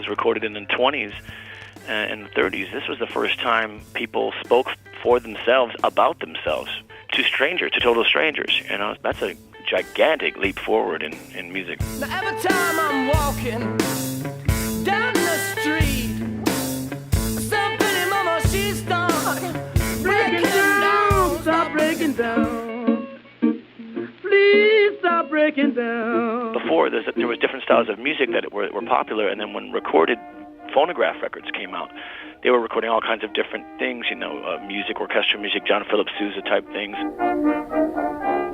was recorded in the 20s and the 30s. This was the first time people spoke for themselves, about themselves, to strangers, to total strangers. You know, that's a gigantic leap forward in music. Now every time I'm walking down the street, some pretty mama, she start breaking down. Stop breaking down. Please stop breaking down. Before, there was different styles of music that were popular, and then when recorded phonograph records came out, they were recording all kinds of different things, you know, music, orchestral music, John Philip Sousa type things,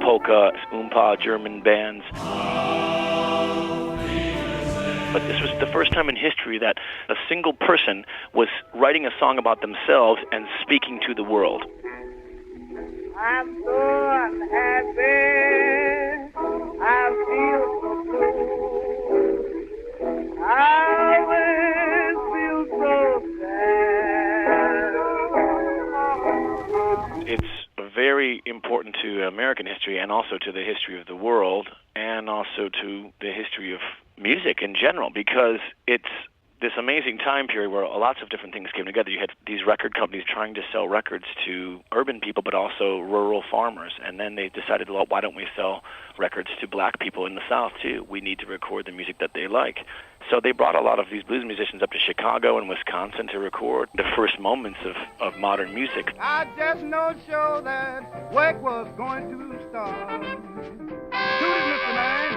polka, oompa, German bands. But this was the first time in history that a single person was writing a song about themselves and speaking to the world. I'm so unhappy, I feel so blue, I always feel so sad. It's very important to American history and also to the history of the world and also to the history of music in general, because it's this amazing time period where lots of different things came together. You had these record companies trying to sell records to urban people, but also rural farmers. And then they decided, well, why don't we sell records to black people in the South, too? We need to record the music that they like. So they brought a lot of these blues musicians up to Chicago and Wisconsin to record the first moments of modern music. I just know sure that work was going to start. Mr. Man.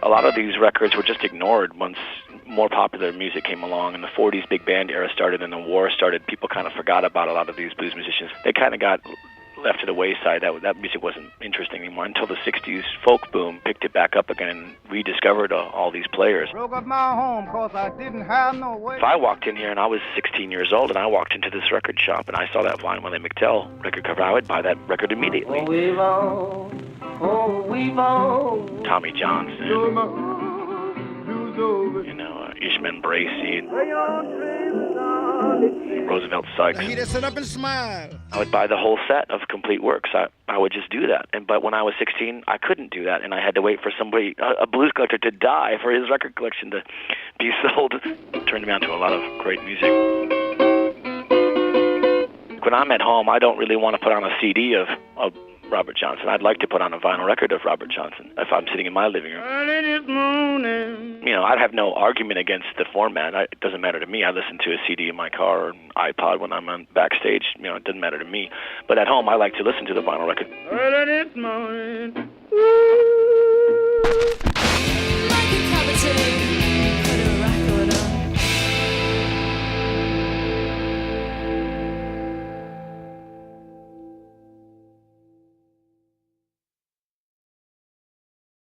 A lot of these records were just ignored once more popular music came along. In the 40s, big band era started and the war started. People kind of forgot about a lot of these blues musicians. They kind of got left to the wayside. That music wasn't interesting anymore until the 60s folk boom picked it back up again and rediscovered all these players. Broke up my home 'cause I didn't have no way. If I walked in here and I was 16 years old and I walked into this record shop and I saw that Blind Willie McTell record cover, I would buy that record immediately. Tommy Johnson, you know, Ishmael Bracey, Roosevelt Sykes. He just sit up and smile. I would buy the whole set of complete works. I would just do that. But when I was 16, I couldn't do that, and I had to wait for somebody, a blues collector, to die for his record collection to be sold. It turned me on to a lot of great music. When I'm at home, I don't really want to put on a CD of Robert Johnson. I'd like to put on a vinyl record of Robert Johnson if I'm sitting in my living room. Early this morning. You know, I'd have no argument against the format. It doesn't matter to me. I listen to a CD in my car or an iPod when I'm on backstage. You know, it doesn't matter to me. But at home, I like to listen to the vinyl record. Early this morning. Ooh.